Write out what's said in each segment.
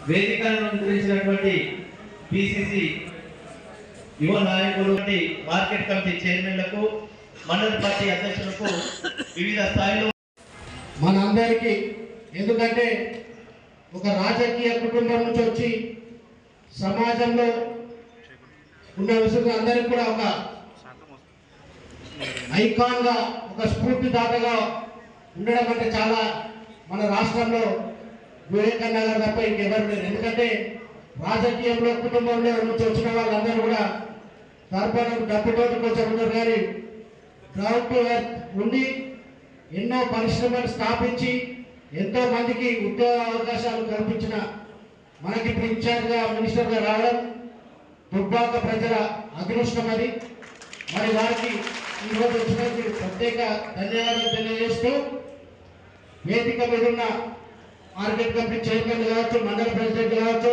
వేదికలను నిర్వహించినటువంటి పిసిసి యువ నాయకులు, మార్కెట్ కమిటీ చైర్మన్లకు, మండల పార్టీ అధ్యక్షులకు వివిధ స్థాయిలో మనందరికీ, ఎందుకంటే ఒక రాజకీయ కుటుంబం నుంచి వచ్చి సమాజంలో ఉన్న విషయం అందరికీ కూడా ఒక ఐకాన్గా, ఒక స్ఫూర్తిదాతగా ఉండడం అంటే చాలా మన రాష్ట్రంలో వివేకానంద గారు తప్ప ఇంకెవరు లేరు. ఎందుకంటే రాజకీయంలో కుటుంబంలో నుంచి వచ్చిన వాళ్ళందరూ కూడా తరపున డబ్బుతోటి కొంచెం ఉన్నారు, కానీ గ్రౌండ్ టు ఎర్త్ ఉండి ఎన్నో పరిశ్రమలు స్థాపించి ఎంతో మందికి ఉద్యోగ అవకాశాలు కల్పించిన మనకి ఇప్పుడు ఇన్ఛార్జ్గా, మినిస్టర్గా రావడం దుబ్బాక ప్రజల అదృష్టం. అది మరి వారికి ఈరోజు వచ్చినందుకు ప్రత్యేక ధన్యవాదాలు తెలియజేస్తూ, వేదిక మీద ఉన్న మార్కెట్ కమిటీ చైర్మన్ కావచ్చు, మండల ప్రెసిడెంట్ కావచ్చు,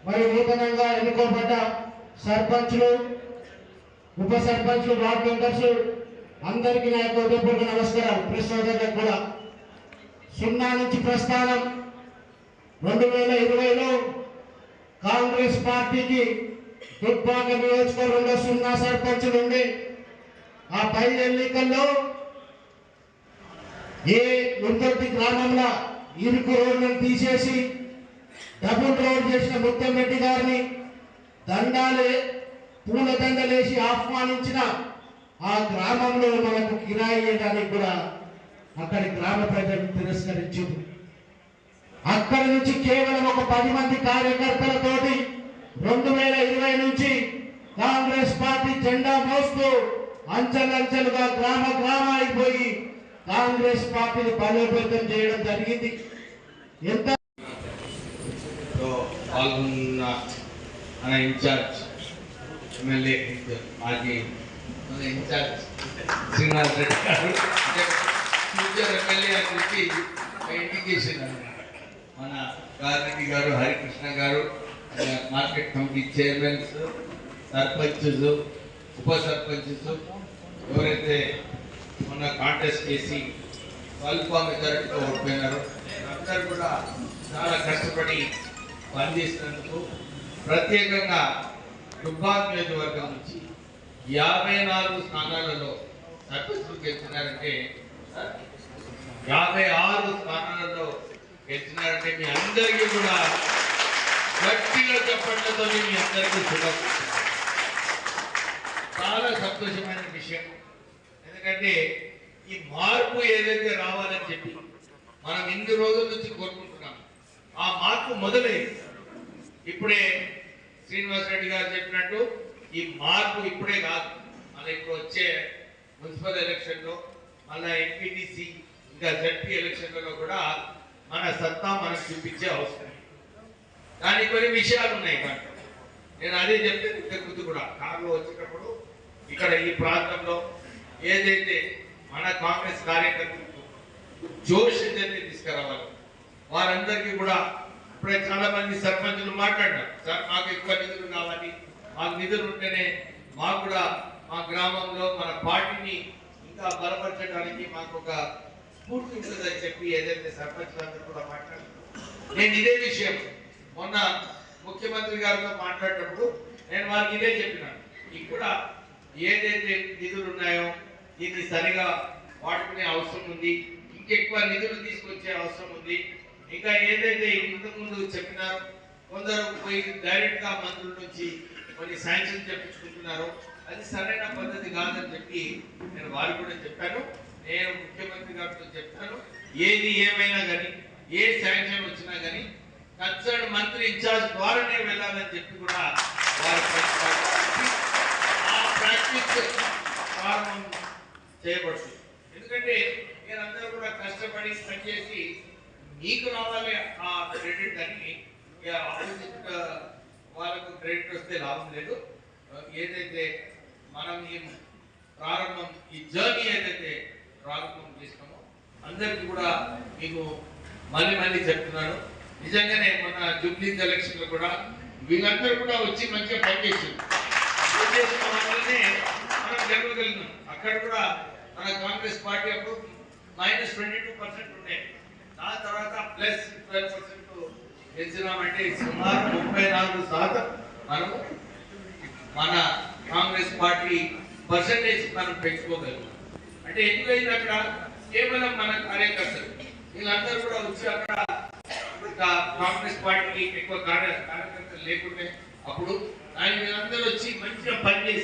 మరి నూతనంగా ఎన్నుకోబడ్డ సర్పంచ్లు, ఉప సర్పంచ్లు, వార్డు మెంబర్స్ అందరికీ నా యొక్క హృదయపూర్వక నమస్కారాలు. ప్రెస్ సోదరులకు కూడా 0 నుంచి ప్రస్థానం 2020లో కాంగ్రెస్ పార్టీకి దుబ్బాక నియోజకవర్గంలో 0 సర్పంచులు ఉండి, ఆ 5 ఎన్నికల్లో ఏ ముందొట్టి గ్రామంలో ఇరుకు రోడ్లను తీసేసి డబుల్ రోడ్ చేసిన ముత్తంరెడ్డి గారిని పూల దండలేసి ఆహ్వానించిన ఆ గ్రామంలో మనకు కిరాయి ఇవ్వడానికి కూడా అక్కడి గ్రామ ప్రజలు తిరస్కరించింది. అక్కడి నుంచి కేవలం ఒక 10 మంది కార్యకర్తలతోటి 2020 నుంచి కాంగ్రెస్ పార్టీ జెండా మోస్తూ అంచెలంచెలుగా గ్రామ అయిపోయి కాంగ్రెస్ పార్టీని బలోపేతం చేయడం జరిగింది. ఎంత పాల్గొన్న మన ఇన్ఛార్జ్ ఎమ్మెల్యే మాజీ ఇన్ఛార్జ్ శ్రీనివాస్ రెడ్డి గారు, ఫ్యూచర్ ఎమ్మెల్యే అని చెప్పి ఇండికేషన్ అన్నమాట. మన గారెడ్డి గారు, హరికృష్ణ గారు, మార్కెట్ కమిటీ చైర్మన్స్, సర్పంచెస్, ఉప సర్పంచెస్ ఎవరైతే మొన్న కాంటెస్ట్ చేసి స్వల్ప మెజారిటీతో ఓడిపోయినారో అందరూ కూడా చాలా కష్టపడి పనిచేసినందుకు ప్రత్యేకంగా దుబ్బాక నియోజకవర్గం నుంచి 54 స్థానాలలో సర్పంచులు గెలిచినారంటే, 56 స్థానాలలో గెలిచినారంటే మీ అందరికీ కూడా గట్టిగా చెప్పడంతో మీ అందరికీ శుభం. చాలా సంతోషమైన విషయం. ఎందుకంటే ఈ మార్పు ఏదైతే రావాలని చెప్పి మనం ఇన్ని రోజుల నుంచి కోరుకుంటున్నాం, ఆ మార్పు మొదలైంది. ఇప్పుడే శ్రీనివాస్ రెడ్డి గారు చెప్పినట్టు ఈ మార్పు ఇప్పుడే కాదు, మళ్ళీ ఇప్పుడు వచ్చే మున్సిపల్ ఎలక్షన్లో, మళ్ళీ ఎంపీటీసీ, ఇంకా జడ్పీ ఎలక్షన్లలో కూడా మన సత్తా మనం చూపించే అవసరం. దానికి కొన్ని విషయాలు ఉన్నాయి. కానీ నేను అదే చెప్తే ఇంతకుముందు కూడా కారులో వచ్చేటప్పుడు ఇక్కడ ఈ ప్రాంతంలో ఏదైతే మన కాంగ్రెస్ కార్యకర్తలకు జోష్ ఏదైతే తీసుకురావాలి, వారందరికీ కూడా ఇప్పుడే చాలా మంది సర్పంచులు మాట్లాడినారు, సార్ మాకు ఎక్కువ నిధులు కావాలి, మాకు నిధులు ఉంటేనే మాకు కూడా మా గ్రామంలో మన పార్టీని ఇంకా బలపరచడానికి మాకు ఒక స్ఫూర్తి ఉంటుందని చెప్పి ఏదైతే సర్పంచులందరూ కూడా మాట్లాడారు. నేను ఇదే విషయం మొన్న ముఖ్యమంత్రి గారితో మాట్లాడేటప్పుడు నేను వారికి ఇదే చెప్పినాను. ఇక్కడ ఏదైతే నిధులు ఉన్నాయో దీన్ని సరిగా వాడుకునే అవసరం ఉంది, ఇంకెక్కువ నిధులు తీసుకొచ్చే అవసరం ఉంది. ఇంకా ఏదైతే ఇంతకుముందు చెప్పినారో కొందరు పోయి డైరెక్ట్ గా మంత్రుల నుంచి కొన్ని శాంక్షన్ చెప్పించుకుంటున్నారు, అది సరైన పద్ధతి కాదని చెప్పి నేను వారికి కూడా చెప్పాను. నేను ముఖ్యమంత్రి గారితో చెప్తాను, ఏది ఏమైనా కానీ ఏ శాంక్షన్ వచ్చినా కానీ కన్సర్న్ మంత్రి ఇన్ఛార్జ్ ద్వారానే వెళ్ళాలని చెప్పి కూడా వారి ప్రాక్టీస్ ప్రారంభం చేయబడుతుంది. ఎందుకంటే మీరందరూ కూడా కష్టపడి పనిచేసి మీకు రావాలి ఆ క్రెడిట్ అని, ఆపోజిట్ వాళ్ళకు క్రెడిట్ వస్తే లాభం లేదు. ఏదైతే మనం ఈ ప్రారంభం, ఈ జర్నీ ఏదైతే ప్రారంభం చేసినామో అందరికీ కూడా మీకు మళ్ళీ చెప్తున్నాను. నిజంగానే మన జూబ్లీస్ ఎలక్షన్ లో కూడా వీళ్ళందరూ కూడా వచ్చి మంచిగా పనిచేసింది, పనిచేసిన వాళ్ళనే మనం గెలవగలిగినాం. అక్కడ కూడా మన కాంగ్రెస్ పార్టీ అప్పుడు -22% ఉండే, దాని తర్వాత +12% పెంచినామంటే సుమారు 34% మనము మన కాంగ్రెస్ పార్టీ పర్సంటేజ్ మనం పెంచుకోగలుగుతాం. అంటే ఎందుకైంది అక్కడ కేవలం మన కార్యకర్తలు వీళ్ళందరూ కూడా వచ్చి అక్కడ కాంగ్రెస్ పార్టీకి ఎక్కువ కార్యకర్తలు లేకుంటే అప్పుడు ఆయన వీళ్ళందరూ వచ్చి మంచిగా పనిచేసి